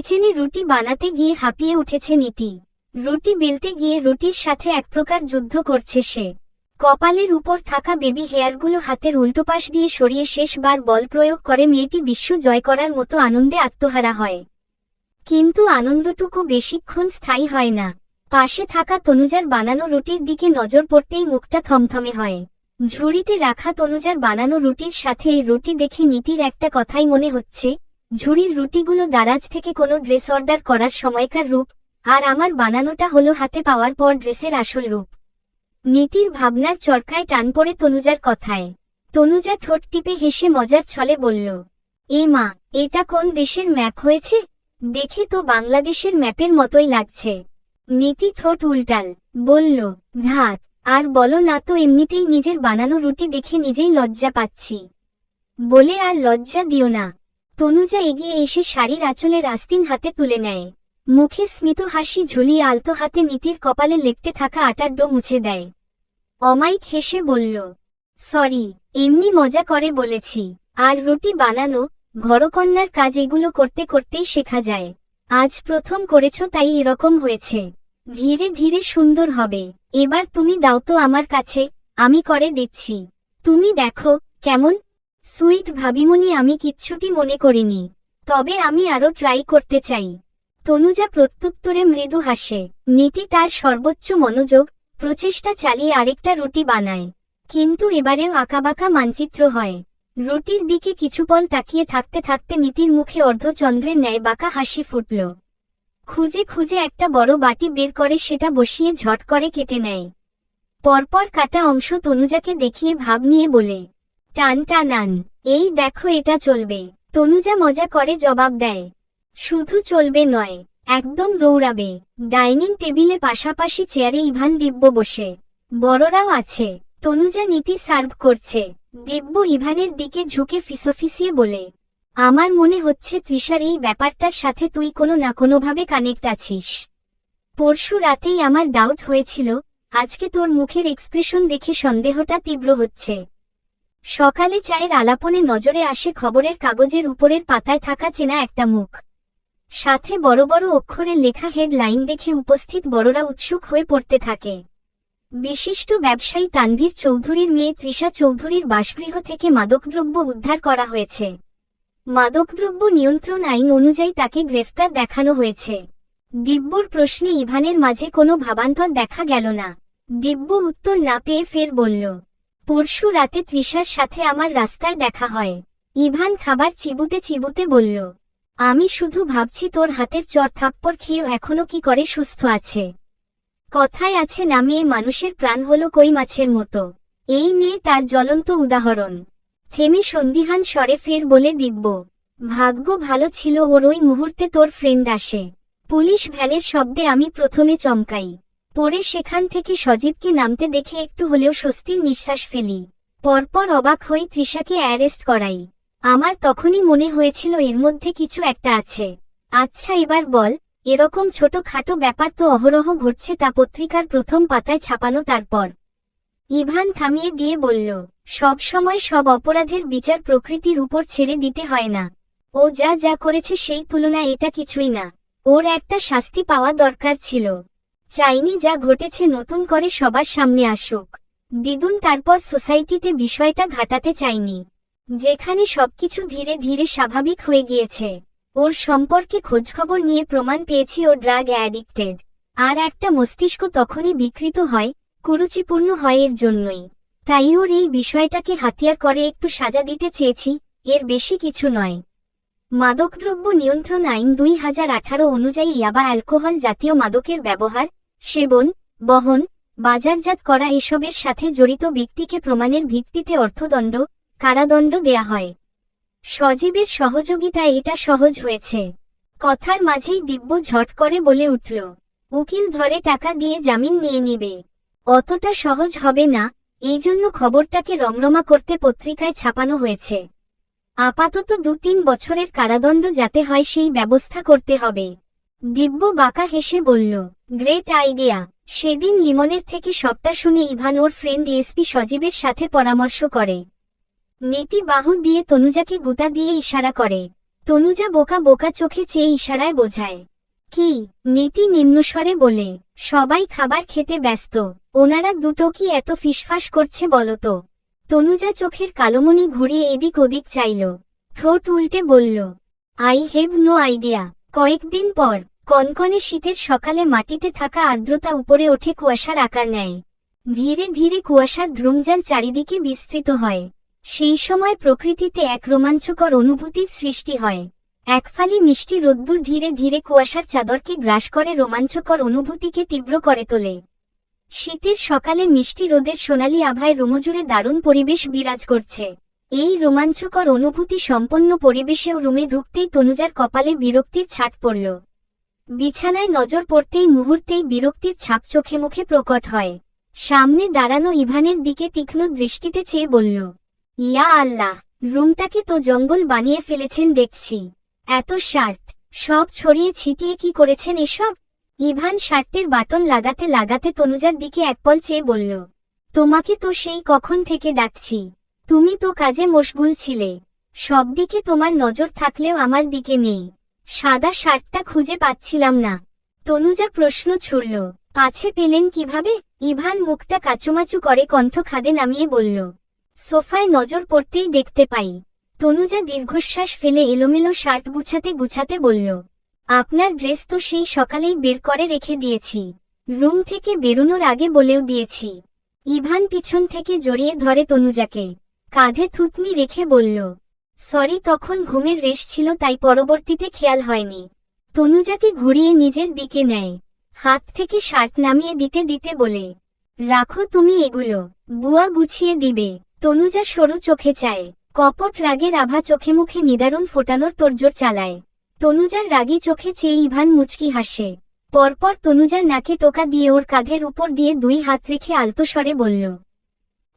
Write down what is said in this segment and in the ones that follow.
কিচেনে রুটি বানাতে গিয়ে হাঁপিয়ে উঠেছে নীতি। রুটি বেলতে গিয়ে রুটির সাথে এক প্রকার যুদ্ধ করছে সে। কপালের উপর থাকা বেবি হেয়ারগুলো হাতের উল্টোপাশ দিয়ে সরিয়ে শেষবার বল প্রয়োগ করে মেয়েটি বিশ্ব জয় করার মতো আনন্দে আত্মহারা হয়। কিন্তু আনন্দটুকু বেশিক্ষণ স্থায়ী হয় না। পাশে থাকা তনুজার বানানো রুটির দিকে নজর পড়তেই মুখটা থমথমে হয়। ঝুড়িতে রাখা তনুজার বানানো রুটির সাথে এই রুটি দেখে নীতির একটা কথাই মনে হচ্ছে, ঝুড়ির রুটিগুলো দারাজ থেকে কোনো ড্রেস অর্ডার করার সময়কার রূপ, আর আমার বানানোটা হলো হাতে পাওয়ার পর ড্রেসের আসল রূপ। নীতির ভাবনার চরকায় টান পড়ে তনুজার কথায়। তনুজা ঠোঁট টিপে হেসে মজার ছলে বলল, এ মা, এটা কোন দেশের ম্যাপ হয়েছে? দেখে তো বাংলাদেশের ম্যাপের মতোই লাগছে। নীতি ঠোঁট উল্টাল, বলল, ধাত, আর বলো না তো, এমনিতেই নিজের বানানো রুটি দেখে নিজেই লজ্জা পাচ্ছি। বলে আর লজ্জা দিও না। তনুজা এগিয়ে এসে শাড়ির আঁচলের আস্তিন হাতে তুলে নেয়। মুখে স্মিত হাসি ঝুলিয়ে আলতো হাতে নীতির কপালে লেপ্টে থাকা আটার ডো মুছে দেয়। অমায়িক হেসে বলল, সরি, এমনি মজা করে বলেছি। আর রুটি বানানো, ঘরকন্নার কাজ এগুলো করতে করতেই শেখা যায়। আজ প্রথম করেছো তাই এরকম হয়েছে। ধীরে ধীরে সুন্দর হবে। এবার তুমি দাও তো আমার কাছে, আমি করে দিচ্ছি। তুমি দেখো কেমন সুইট ভাবিমনি। আমি কিচ্ছুটি মনে করিনি, তবে আমি আরো ট্রাই করতে চাই। তনুজা প্রত্যুত্তরে মৃদু হাসে। নীতি তার সর্বোচ্চ মনোযোগ প্রচেষ্টা চালিয়ে আরেকটা রুটি বানায়, কিন্তু এবারেও আঁকাবাঁকা মানচিত্র হয়। রুটির দিকে কিছুপল তাকিয়ে থাকতে থাকতে নীতির মুখে অর্ধচন্দ্রের ন্যায় বাঁকা হাসি ফুটল। খুঁজে খুঁজে একটা বড় বাটি বের করে সেটা বসিয়ে ঝট করে কেটে নেয়। পরপর কাটা অংশ তনুজাকে দেখিয়ে ভাব নিয়ে বলে, টান টানান, এই দেখো এটা চলবে। তনুজা মজা করে জবাব দেয়, শুধু চলবে নয়, একদম দৌড়াবে। ডাইনিং টেবিলে পাশাপাশি চেয়ারে ইভান দিব্য বসে, বড়রাও আছে। তনুজা নীতি সার্ভ করছে। দিব্য ইভানের দিকে ঝুঁকে ফিসফিসিয়ে বলে, আমার মনে হচ্ছে তৃষার এই ব্যাপারটার সাথে তুই কোনো না কোনোভাবে কানেক্ট আছিস। পরশু রাতেই আমার ডাউট হয়েছিল, আজকে তোর মুখের এক্সপ্রেশন দেখে সন্দেহটা তীব্র হচ্ছে। সকালে চায়ের আলাপনে নজরে আসে খবরের কাগজের উপরের পাতায় থাকা চেনা একটা মুখ, সাথে বড় বড় অক্ষরে লেখা হেডলাইন দেখে উপস্থিত বড়রা উৎসুক হয়ে পড়তে থাকে। বিশিষ্ট ব্যবসায়ী তানভীর চৌধুরীর মেয়ে তৃষা চৌধুরীর বাসগৃহ থেকে মাদকদ্রব্য উদ্ধার করা হয়েছে। মাদকদ্রব্য নিয়ন্ত্রণ আইন অনুযায়ী তাকে গ্রেফতার দেখানো হয়েছে। দিব্যর প্রশ্নে ইভানের মাঝে কোনো ভাবান্তর দেখা গেল না। দিব্য উত্তর না পেয়ে ফের বলল, পরশু রাতে তৃষার সাথে আমার রাস্তায় দেখা হয়। ইভান খাবার চিবুতে চিবুতে বলল, আমি শুধু ভাবছি তোর হাতের চর থাপ্পড় খেয়েও এখনো কি করে সুস্থ আছে। কথায় আছে না, মেয়ে মানুষের প্রাণ হলো কই মাছের মতো। এই মেয়ে তার জ্বলন্ত উদাহরণ। থেমে সন্দিহান স্বরে ফের বলে দিব্য, ভাগ্য ভালো ছিল ওর ওই মুহূর্তে তোর ফ্রেন্ড আসে। পুলিশ ভ্যানের শব্দে আমি প্রথমে চমকাই, পরে সেখান থেকে সজীবকে নামতে দেখে একটু হলেও স্বস্তির নিঃশ্বাস ফেলি। পরপর অবাক হয়ে তৃষাকে অ্যারেস্ট করাই। আমার তখনই মনে হয়েছিল এর মধ্যে কিছু একটা আছে। আচ্ছা এবার বল, এরকম ছোটখাটো ব্যাপার তো অহরহ ঘটছে, তা পত্রিকার প্রথম পাতায় ছাপানো। তারপর ইভান থামিয়ে দিয়ে বলল, সব সময় সব অপরাধের বিচার প্রকৃতির উপর ছেড়ে দিতে হয় না। ও যা যা করেছে সেই তুলনায় এটা কিছুই না। ওর একটা শাস্তি পাওয়া দরকার ছিল। চাইনি যা ঘটেছে নতুন করে সবার সামনে আসুক। দ্বিগুণ তারপর সোসাইটিতে বিষয়টা ঘাটাতে চাইনি, যেখানে সবকিছু ধীরে ধীরে স্বাভাবিক হয়ে গিয়েছে। ওর সম্পর্কে খোঁজখবর নিয়ে প্রমাণ পেয়েছি ও ড্রাগ অ্যাডিক্টেড। আর একটা মস্তিষ্ক তখনই বিকৃত হয়, কুরুচিপূর্ণ হয় এর জন্যই। তাই ওর এই বিষয়টাকে হাতিয়ার করে একটু সাজা দিতে চেয়েছি, এর বেশি কিছু নয়। মাদকদ্রব্য নিয়ন্ত্রণ আইন 2018 অনুযায়ী ইয়াবা অ্যালকোহল জাতীয় মাদকের ব্যবহার, সেবন, বহন, বাজারজাত করা এসবের সাথে জড়িত ব্যক্তিকে প্রমাণের ভিত্তিতে অর্থদণ্ড, কারাদণ্ড দেয়া হয়। সজীবের সহযোগিতায় এটা সহজ হয়েছে। কথার মাঝেই দিব্য ঝট করে বলে উঠল, উকিল ধরে টাকা দিয়ে জামিন নিয়ে নিবে। অতটা সহজ হবে না, এই জন্য খবরটাকে রমরমা করতে পত্রিকায় ছাপানো হয়েছে। আপাতত 2-3 বছরের কারাদণ্ড যাতে হয় সেই ব্যবস্থা করতে হবে। দিব্য বাঁকা হেসে বলল, গ্রেট আইডিয়া। সেদিন লিমনের থেকে সবটা শুনে ইভান ওর ফ্রেন্ড এসপি সজীবের সাথে পরামর্শ করে। নীতি বাহু দিয়ে তনুজাকে গুতা দিয়ে ইশারা করে। তনুজা বোকা বোকা চোখে চেয়ে ইশারায় বোঝায়। কি? নীতি নিম্নস্বরে বলে। সবাই খাবার খেতে ব্যস্ত, ওনারা দুটো কি এত ফিসফাস করছে বলতো? তনুজা চোখের কালোমণি ঘুরিয়ে এদিক ওদিক চাইল, ঠোঁট উল্টে বলল, আই হ্যাভ নো আইডিয়া। কয়েকদিন পর কনকনে শীতের সকালে মাটিতে থাকা আর্দ্রতা উপরে ওঠে কুয়াশার আকার নেয়। ধীরে ধীরে কুয়াশার ধ্রুমজাল চারিদিকে বিস্তৃত হয়। সেই সময় প্রকৃতিতে এক রোমাঞ্চকর অনুভূতির সৃষ্টি হয়। এক ফালি মিষ্টি রোদ্দুর ধীরে ধীরে কুয়াশার চাদরকে গ্রাস করে রোমাঞ্চকর অনুভূতিকে তীব্র করে তোলে। শীতের সকালে মিষ্টি রোদের সোনালি আভায় রুমজুড়ে দারুণ পরিবেশ বিরাজ করছে। এই রোমাঞ্চকর অনুভূতি সম্পন্ন পরিবেশেও রুমে ঢুকতেই তনুজার কপালে বিরক্তির ছাট পড়ল। বিছানায় নজর পড়তেই মুহূর্তেই বিরক্তির ছাপ চোখে মুখে প্রকট হয়। সামনে দাঁড়ানো ইভানের দিকে তীক্ষ্ণ দৃষ্টিতে চেয়ে বলল, ইয়া আল্লাহ, রুমটাকে তো জঙ্গল বানিয়ে ফেলেছেন দেখছি। এত শার্ট সব ছড়িয়ে ছিটিয়ে কি করেছেন এসব? ইভান শার্টের বাটন লাগাতে লাগাতে তনুজার দিকে একপল চেয়ে বলল, তোমাকে তো সেই কখন থেকে ডাকছি, তুমি তো কাজে মশগুল ছিলে। সব দিকে তোমার নজর থাকলেও আমার দিকে নেই। সাদা শার্টটা খুঁজে পাচ্ছিলাম না। তনুজা প্রশ্ন ছুড়ল, পাছে পেলেন কিভাবে? ইভান মুখটা কাচুমাচু করে কণ্ঠ খাদে নামিয়ে বলল, সোফায় নজর পড়তেই দেখতে পাই। তনুজা দীর্ঘশ্বাস ফেলে এলোমেলো শার্ট গুছাতে গুছাতে বলল, আপনার ড্রেস তো সেই সকালেই বের করে রেখে দিয়েছি, রুম থেকে বেরোনোর আগে বলেও দিয়েছি। ইভান পিছন থেকে জড়িয়ে ধরে তনুজাকে, কাঁধে থুতনি রেখে বলল, সরি, তখন ঘুমের রেশ ছিল তাই পরবর্তীতে খেয়াল হয়নি। তনুজাকে ঘুরিয়ে নিজের দিকে নেয়, হাত থেকে শার্ট নামিয়ে দিতে দিতে বলে, রাখো তুমি এগুলো, বুয়া গুছিয়ে দিবে। তনুজা সরু চোখে চায়, কপট রাগের আভা চোখে মুখে নিদারুণ ফোটানোর তোড়জোড় চালায়। তনুজার রাগী চোখে চেয়ে ইভান মুচকি হাসে। পরপর তনুজার নাকে টোকা দিয়ে ওর কাঁধের উপর দিয়ে দুই হাত রেখে আলতো স্বরে বলল,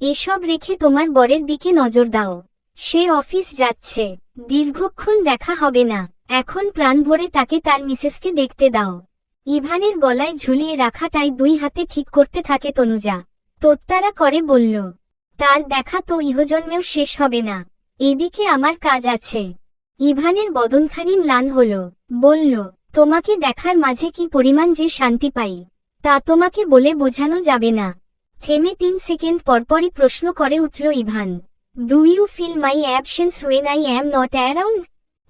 এসব রেখে তোমার বরের দিকে নজর দাও, সে অফিস যাচ্ছে, দীর্ঘক্ষণ দেখা হবে না, এখন প্রাণ ভরে তাকে তার মিসেসকে দেখতে দাও। ইভানের গলায় ঝুলিয়ে রাখাটাই দুই হাতে ঠিক করতে থাকে তনুজা। তোত্তারা করে বলল, তার দেখা তো ইহজন্মেও শেষ হবে না, এদিকে আমার কাজ আছে। ইভানের বদনখানি ম্লান হল, বলল, তোমাকে দেখার মাঝে কি পরিমাণ যে শান্তি পাই তা তোমাকে বলে বোঝানো যাবে না। থেমে 3 সেকেন্ড পরপরই প্রশ্ন করে উঠল Ivan, do you feel my absence when I am not around?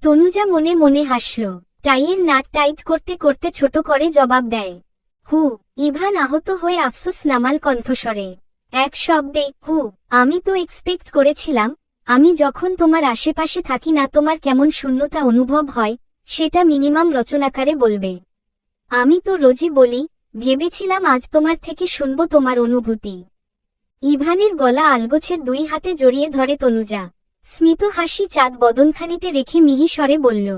Tanuja মনে মনে হাসল, টাইয়ের নাট টাইট করতে করতে ছোট করে জবাব দেয়, হু। ইভান আহত হয়ে আফসোস নামাল কণ্ঠস্বরে, এক শব্দে, হু। আমি তো এক্সপেক্ট করেছিলাম, আমি যখন তোমার আশেপাশে থাকি না তোমার কেমন শূন্যতা অনুভব হয় সেটা মিনিমাম রচনাকারে বলবে। আমি তো রোজই বলি, ভেবেছিলাম আজ তোমার থেকে শুনব তোমার অনুভূতি। ইভানের গলা আলগোছে দুই হাতে জড়িয়ে ধরে তনুজা, স্মিত হাসি চাঁদ বদনখানিতে রেখে মিহি স্বরে বলল,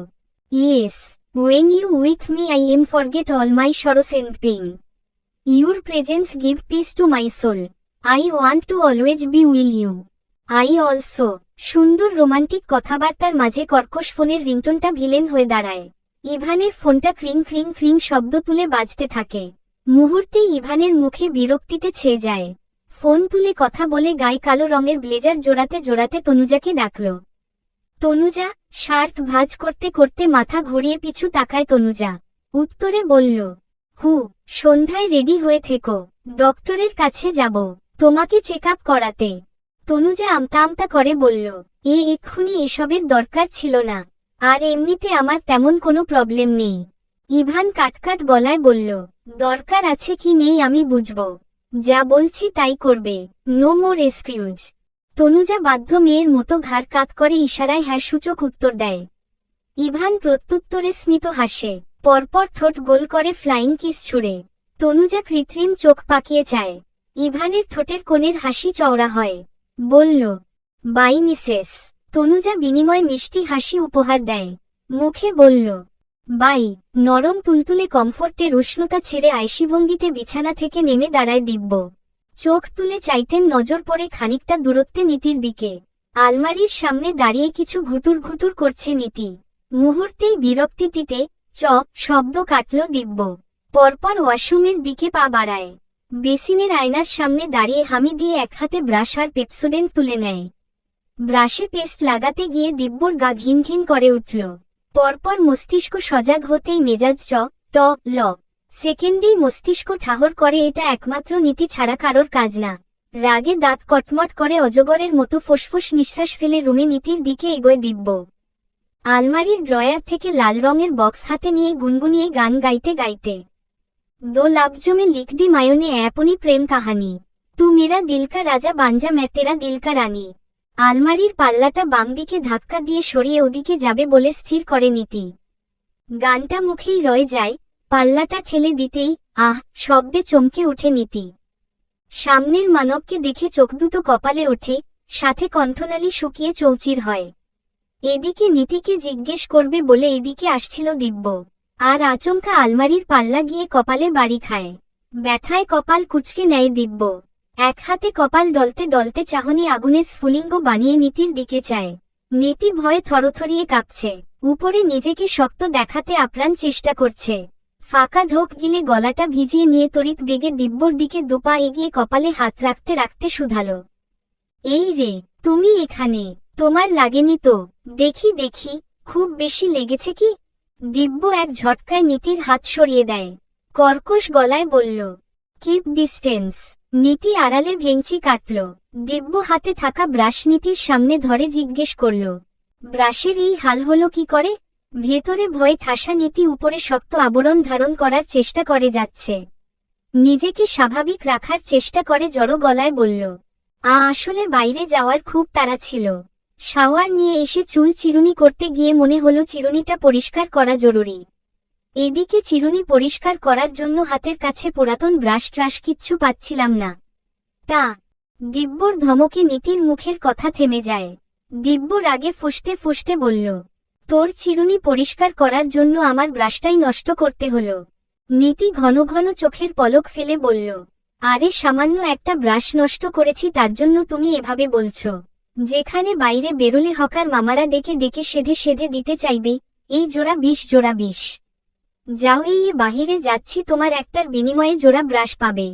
yes, when you with me I am forget all my sorrows and pain. Your presence give peace to my soul. I want to always be will you. I also. সুন্দর রোমান্টিক কথাবার্তার মাঝে কর্কশ ফোনের রিংটোনটা ভিলেন হয়ে দাঁড়ায়। ইভানের ফোনটা ক্রিং ক্রিং ক্রিং শব্দ তুলে বাজতে থাকে। মুহূর্তেই ইভানের মুখে বিরক্তিতে ছেয়ে যায়। ফোন তুলে কথা বলে গায়ে কালো রঙের ব্লেজার জোড়াতে জোড়াতে তনুজাকে ডাকল। তনুজা। শার্ট ভাঁজ করতে করতে মাথা ঘুরিয়ে পিছু তাকায় তনুজা। উত্তরে বলল, হু। সন্ধ্যায় রেডি হয়ে থেকো, ডক্টরের কাছে যাব তোমাকে চেক আপ করাতে। তনুজা আমতা আমতা করে বলল, এক্ষুনি এসবের দরকার ছিল না, আর এমনিতে আমার তেমন কোনো প্রবলেম নেই। ইভান কাটকাট গলায় বলল, দরকার আছে কি নেই আমি বুঝব, যা বলছি তাই করবে, নো মোর এক্সকিউজ। তনুজা বাধ্য মেয়ের মতো ঘাড় কাত করে ইশারায় হ্যাঁ সূচক উত্তর দেয়। ইভান প্রত্যুত্তরে স্মিত হাসে, পরপর ঠোঁট গোল করে ফ্লাইং কিস ছুড়ে। তনুজা কৃত্রিম চোখ পাকিয়ে চায়। ইভানের ঠোঁটের কোণের হাসি চওড়া হয়। বলল, বাই মিসেস। তনুজা বিনিময় মিষ্টি হাসি উপহার দেয়। মুখে বলল, বাই। নরম তুলতুলে কমফোর্টের উষ্ণতা ছেড়ে আইসি ভঙ্গিতে বিছানা থেকে নেমে দাঁড়ায় দিব্য। চোখ তুলে চাইতেন নজর পড়ে খানিকটা দূরত্বে নীতির দিকে। আলমারির সামনে দাঁড়িয়ে কিছু ঘুটুর ঘুটুর করছে নীতি। মুহূর্তেই বিরক্তিতে শব্দ কাটল দিব্য। পরপর ওয়াশরুমের দিকে পা বাড়ায়। বেসিনের আয়নার সামনে দাঁড়িয়ে হামি দিয়ে এক হাতে ব্রাশ আর পেপসোডেন্ট তুলে নেয়। ব্রাশে পেস্ট লাগাতে গিয়ে দিব্যর গা ঘিন ঘিন করে উঠল। পরপর মস্তিষ্ক সজাগ হতেই মেজাজ ট ল সেকেন্ডেই মস্তিষ্ক ঠাহর করে এটা একমাত্র নীতি ছাড়া কারোর কাজ না। রাগে দাঁত কটমট করে অজগরের মতো ফুসফুস নিঃশ্বাস ফেলে রুমে নীতির দিকে এগোয় দিব্য। আলমারির ড্রয়ার থেকে লাল রঙের বক্স হাতে নিয়ে গুনগুনিয়ে গান গাইতে গাইতে দো লাভজমে লিখ দি মায়নে অ্যাপনি প্রেম কাহানি, তু মেরা দিল কা রাজা বাঞ্জা মে তেরা দিল কা রানী। আলমারির পাল্লাটা বাম দিকে ধাক্কা দিয়ে সরিয়ে ওদিকে যাবে বলে স্থির করে নীতি। গানটা মুখেই রয়ে যায়, পাল্লাটা ঠেলে দিতেই আহ শব্দে চমকে ওঠে নীতি। সামনের মানবকে দেখে চোখ দুটো কপালে ওঠে, সাথে কণ্ঠনালী শুকিয়ে চৌচির হয়। এদিকে নীতিকে জিজ্ঞেস করবে বলে এদিকে আসছিল দিব্য, আর আচমকা আলমারির পাল্লা গিয়ে কপালে বাড়ি খায়। ব্যথায় কপাল কুঁচকে নেয় দিব্য। এক হাতে কপাল ডলতে ডলতে চাহনি আগুনের স্ফুলিঙ্গ বানিয়ে নীতির দিকে চায়। নীতি ভয়ে থরথরিয়ে কাঁপছে, উপরে নিজেকে শক্ত দেখাতে আপ্রাণ চেষ্টা করছে। ফাঁকা ঢোক গিলে গলাটা ভিজিয়ে নিয়ে তড়িৎ বেগে দিব্যর দিকে দুপা এগিয়ে কপালে হাত রাখতে রাখতে শুধালো, এই রে, তুমি এখানে? তোমার লাগেনি তো? দেখি দেখি, খুব বেশি লেগেছে কি? দিব্য এক ঝটকায় নীতির হাত সরিয়ে দেয়, কর্কশ গলায় বলল, কিপ ডিস্টেন্স। নীতি আড়ালে ভেঙচি কাটল। দিব্য হাতে থাকা ব্রাশ নীতির সামনে ধরে জিজ্ঞেস করল, ব্রাশের এই হাল হলো কি করে? ভেতরে ভয়ে ঠাসা নীতি উপরে শক্ত আবরণ ধারণ করার চেষ্টা করে যাচ্ছে। নিজেকে স্বাভাবিক রাখার চেষ্টা করে জড়ো গলায় বলল, আসলে বাইরে যাওয়ার খুব তাড়া ছিল। শাওয়ার নিয়ে এসে চুল চিরুনি করতে গিয়ে মনে হলো চিরুনিটা পরিষ্কার করা জরুরি। এদিকে চিরুনি পরিষ্কার করার জন্য হাতের কাছে পুরাতন ব্রাশ ট্রাশ কিচ্ছু পাচ্ছিলাম না। তা দিব্যর ধমকে নীতির মুখের কথা থেমে যায়। দিব্য রাগে ফুঁসতে ফুঁসতে বলল, তোর চিরুনি পরিষ্কার করার জন্য আমার ব্রাশটাই নষ্ট করতে হলো। নীতি ঘন ঘন চোখের পলক ফেলে বলল, আরে সামান্য একটা ব্রাশ নষ্ট করেছি তার জন্য তুমি এভাবে বলছো? যেখানে বাইরে বেরোলে হকার মামারা ডেকে ডেকে সেধে সেধে দিতে চাইবে, এই জোড়া 20 জোড়া 20। যাও, এই বাহিরে যাচ্ছি, তোমার একটার বিনিময়ে জোড়া ব্রাশ পাবে।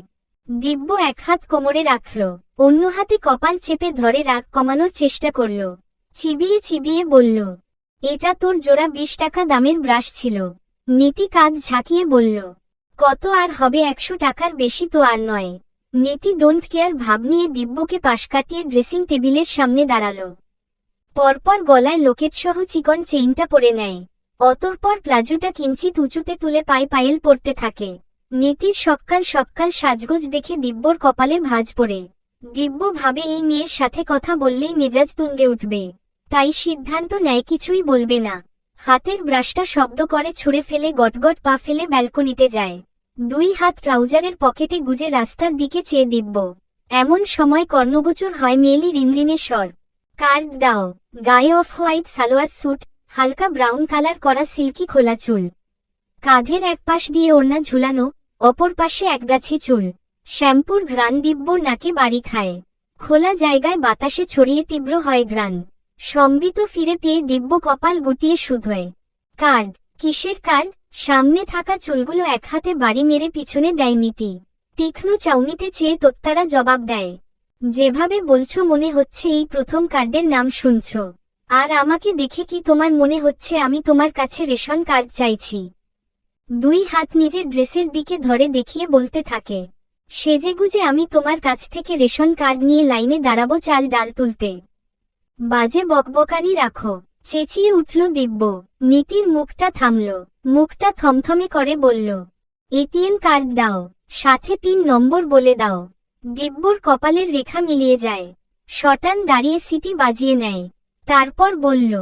দিব্য এক হাত কোমরে রাখল, অন্য হাতে কপাল চেপে ধরে রাগ কমানোর চেষ্টা করল। চিবিয়ে চিবিয়ে বলল, এটা তোর জোড়া 20 টাকা দামের ব্রাশ ছিল। নীতি কাঁধ ঝাঁকিয়ে বলল, কত আর হবে, 100 টাকার বেশি তো আর নয়। নীতি ডোন্ট কেয়ার ভাব নিয়ে দিব্যকে পাশ কাটিয়ে ড্রেসিং টেবিলের সামনে দাঁড়ালো। পরপর গলায় লোকেটসহ চিকন চেইনটা পরে নেয়। অতঃপর প্লাজোটা কিঞ্চিত উঁচুতে তুলে পায়ে পায়েল পড়তে থাকে। নীতির সকাল সকাল সাজগোজ দেখে দিব্যর কপালে ভাঁজ পড়ে। দিব্য ভাবে এই মেয়ের সাথে কথা বললেই মেজাজ তুঙ্গে উঠবে, তাই সিদ্ধান্ত নেয় কিছুই বলবে না। হাতের ব্রাশটা শব্দ করে ছুঁড়ে ফেলে গটগট পা ফেলে ব্যালকনিতে যায়। 2 হাত ট্রাউজারের পকেটে গুজে রাস্তার দিকে চেয়ে দিব্য। এমন সময় কর্ণগোচর হয় মেয়েলি রিনরিনের স্বর, কার্ড দাও। গায়ে অফ হোয়াইট সালোয়ার স্যুট, হালকা ব্রাউন কালার করা সিল্কি খোলা চুল, কাঁধের এক পাশ দিয়ে ওড়না ঝুলানো, অপর পাশে একগাছি চুল। শ্যাম্পুর ঘ্রাণ দিব্যর নাকে বাড়ি খায়। খোলা জায়গায় বাতাসে ছড়িয়ে তীব্র হয় ঘ্রাণ। সম্বিত ফিরে পেয়ে দিব্য কপাল গুটিয়ে শুধোয়। কার্ড? কিসের কার্ড? সামনে থাকা চুলগুলো এক হাতে বাড়ি মেরে পিছনে দেয় নীতি। তীক্ষ্ণ চাউনিতে চেয়ে তোত্তারা জবাব দেয়, যেভাবে বলছো মনে হচ্ছে এই প্রথম কার্ডের নাম শুনছ। আর আমাকে দেখে কি তোমার মনে হচ্ছে আমি তোমার কাছে রেশন কার্ড চাইছি? 2 হাত নিজের ড্রেসের দিকে ধরে দেখিয়ে বলতে থাকে, সেজেগুজে আমি তোমার কাছ থেকে রেশন কার্ড নিয়ে লাইনে দাঁড়াবো চাল ডাল তুলতে? বাজে বকবকানি রাখো। চেঁচিয়ে উঠল দিব্য। নীতির মুখটা থামল, মুখটা থমথমে করে বলল, এটিএম কার্ড দাও, সাথে পিন নম্বর বলে দাও। দিব্যর কপালের রেখা মিলিয়ে যায়। শটান দাঁড়িয়ে সিটি বাজিয়ে নেয়। তারপর বলল,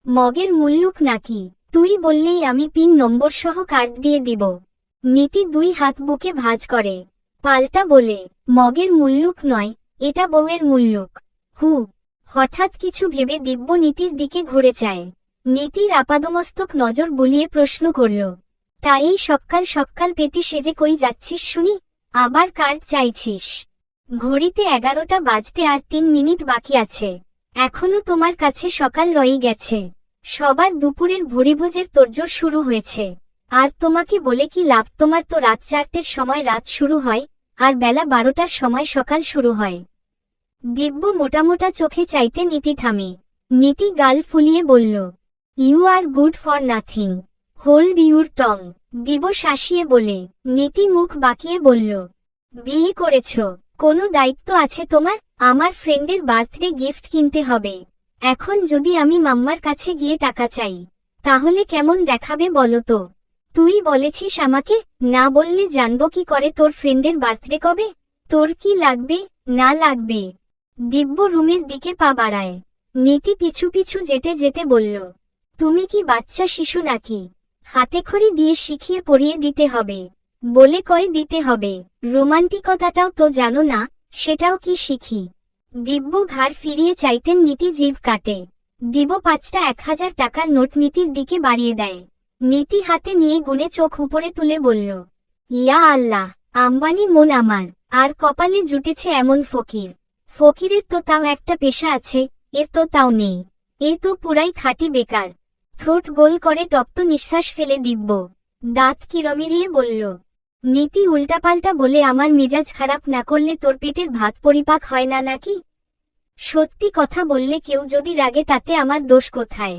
মগের মুল্লুক নাকি? তুই বললেই আমি পিন নম্বর সহ কার্ড দিয়ে দিব। নীতি 2 হাত বুকে ভাঁজ করে, পাল্টা বলে, মগের মুল্লুক নয়, এটা বউয়ের মুল্লুক। হু। হঠাৎ কিছু ভেবে দিব্য নীতির দিকে ঘুরে চায়। নীতির আপাদমস্তক নজর বুলিয়ে প্রশ্ন করল, তা এই সকাল সকাল পেটি সেজে কই যাচ্ছিস শুনি? আবার কার্ড চাইছিস? ঘড়িতে 11টা বাজতে আর 3 মিনিট বাকি আছে। এখনো তোমার কাছে সকাল রয়ে গেছে। সবার দুপুরের ভুরিভোজের তোড়জোড় শুরু হয়েছে। আর তোমাকে বলে কি লাভ, তোমার তো রাত 4টের সময় রাত শুরু হয়, আর বেলা 12টার সময় সকাল শুরু হয়। দিব্য মোটামোটা চোখে চাইতে নীতি থামে। নীতি গাল ফুলিয়ে বলল, you are good for nothing, hold your tongue. Divya শাসিয়ে বলে। নীতি মুখ বাঁকিয়ে বলল, বিয়ে করেছ, কোনো দায়িত্ব আছে তোমার? আমার ফ্রেন্ডের বার্থডে গিফট কিনতে হবে, এখন যদি আমি মাম্মার কাছে গিয়ে টাকা চাই তাহলে কেমন দেখাবে বলো তো? তুই বলেছিস আমাকে, না বললে জানবো কি করে তোর ফ্রেন্ডের বার্থডে কবে? তোর কি লাগবে না লাগবে? দিব্য রুমের দিকে পা বাড়ায়। নীতি পিছু পিছু যেতে যেতে বলল, তুমি কি বাচ্চা শিশু নাকি? হাতেখড়ি দিয়ে শিখিয়ে পড়িয়ে দিতে হবে, বলে কয়ে দিতে হবে। রোমান্টিকতাটাও তো জানো না, সেটাও কি শিখি? দিব্য ঘাড় ফিরিয়ে চাইতেন নীতি জিভ কাটে। দিব্য 5টা 1000 টাকার নোট নীতির দিকে বাড়িয়ে দেয়। নীতি হাতে নিয়ে গুনে চোখ উপরে তুলে বলল, ইয়া আল্লাহ, আম্বানি মন আমার, আর কপালে জুটেছে এমন ফকির। ফকিরের তো তাও একটা পেশা আছে, এর তো তাও নেই, এ তো পুরাই খাঁটি বেকার। ঠোঁট গোল করে তপ্ত নিঃশ্বাস ফেলে দিব্য দাঁত কিরমিরিয়ে বলল, নীতি উল্টাপাল্টা বলে আমার মেজাজ খারাপ না করলে তোর পেটের ভাত পরিপাক হয় না নাকি? সত্যি কথা বললে কেউ যদি রাগে তাতে আমার দোষ কোথায়?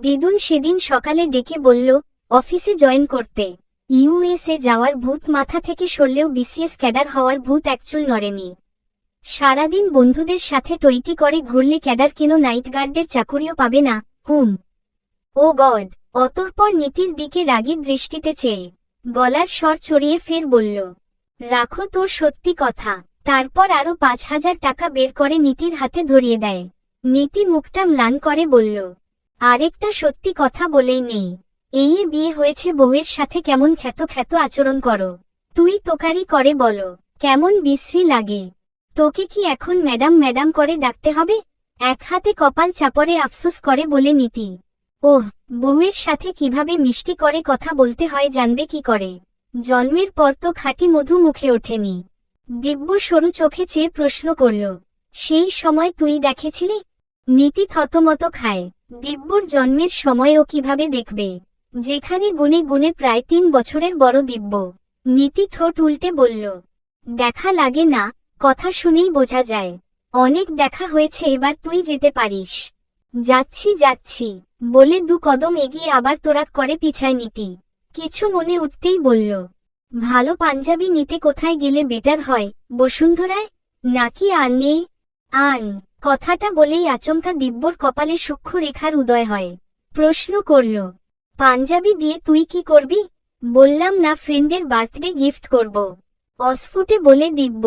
দিদুন সেদিন সকালে ডেকে বলল অফিসে জয়েন করতে। ইউএসএ যাওয়ার ভূত মাথা থেকে সরলেও বিসিএস ক্যাডার হওয়ার ভূত একচুল নড়েনি। সারাদিন বন্ধুদের সাথে টইটি করে ঘুরলে ক্যাডার কেন নাইট গার্ডের চাকুরিও পাবে না? হুম, ও গড। অতঃপর নীতির দিকে রাগী দৃষ্টিতে চেয়ে গলার স্বর চড়িয়ে ফের বলল, রাখো তোর সত্যি কথা। তারপর আরো 5000 টাকা বের করে নীতির হাতে ধরিয়ে দেয়। নীতি মুখটা ম্লান করে বলল, আরেকটা সত্যি কথা বলেই নেই, এই বিয়ে হয়েছে বউয়ের সাথে কেমন খ্যাত খ্যাত আচরণ করো। তুই তোকারি করে বলো, কেমন বিশ্রী লাগে। তোকে কি এখন ম্যাডাম ম্যাডাম করে ডাকতে হবে? এক হাতে কপাল চাপড়ে আফসোস করে বলে নীতি, ওহ, বউয়ের সাথে কিভাবে মিষ্টি করে কথা বলতে হয় জানবে কি করে? জন্মের পর তো খাঁটি মধু মুখে ওঠেনি। দিব্য সরু চোখে চেয়ে প্রশ্ন করল, সেই সময় তুই দেখেছিলি? নীতি থতমত খায়। দিব্যর জন্মের সময় ও কিভাবে দেখবে, যেখানে গুনে গুনে প্রায় 3 বছরের বড় দিব্য। নীতি ঠোঁট উল্টে বলল, দেখা লাগে না, কথা শুনেই বোঝা যায়। অনেক দেখা হয়েছে, এবার তুই যেতে পারিস। যাচ্ছি যাচ্ছি বলে 2 কদম এগিয়ে আবার তোরাক করে পিছায় নীতি। কিছু মনে উঠতেই বলল, ভালো পাঞ্জাবি নিতে কোথায় গেলে বেটার হয়, বসুন্ধরায় নাকি আর্নে? আর্ন কথাটা বলেই আচমকা দিব্যর কপালে সূক্ষ্ম রেখার উদয় হয়। প্রশ্ন করল, পাঞ্জাবি দিয়ে তুই কি করবি? বললাম না ফ্রেন্ডের বার্থডে গিফট করব। অস্ফুটে বলে দিব্য,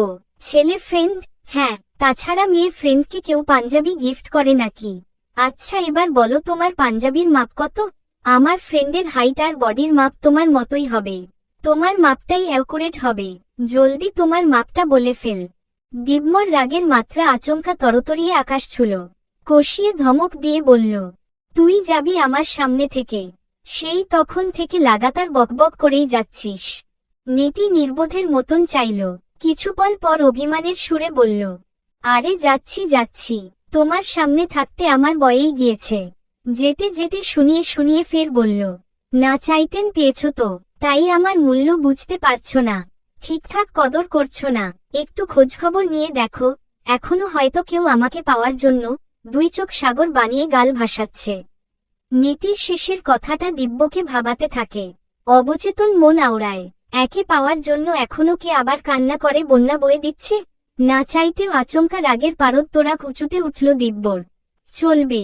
ছেলে ফ্রেন্ড? হ্যাঁ, তাছাড়া মেয়ে ফ্রেন্ডকে কেউ পাঞ্জাবি গিফট করে নাকি? আচ্ছা এবার বলো তোমার পাঞ্জাবির মাপ কত? আমার ফ্রেন্ডের হাইট আর বডির মাপ তোমার মতোই হবে, তোমার মাপটাই অ্যাকুরেট হবে। জলদি তোমার মাপটা বলে ফেল। দিব্যর রাগের মাত্রা আচমকা তরতরিয়ে আকাশ ছুল। কষিয়ে ধমক দিয়ে বলল, তুই যাবি আমার সামনে থেকে? সেই তখন থেকে লাগাতার বকবক করেই যাচ্ছিস। নীতি নির্বোধের মতন চাইল। কিছুপল পর অভিমানের সুরে বলল, আরে যাচ্ছি যাচ্ছি, তোমার সামনে থাকতে আমার বয়েই গিয়েছে। যেতে যেতে শুনিয়ে শুনিয়ে ফের বলল, না চাইতেন পেয়েছ তো, তাই আমার মূল্য বুঝতে পারছো না, ঠিকঠাক কদর করছো না। একটু খোঁজখবর নিয়ে দেখো, এখনো হয়তো কেউ আমাকে পাওয়ার জন্য 2 চোখ সাগর বানিয়ে গাল ভাসাচ্ছে। নীতির শেষের কথাটা দিব্যকে ভাবাতে থাকে। অবচেতন মন আওড়ায়, একে পাওয়ার জন্য এখনো কে আবার কান্না করে বন্যা বয়ে দিচ্ছে? না চাইতেও আচমকা রাগের পারদ তোরা উঁচুতে উঠল দিব্যর। চলবে।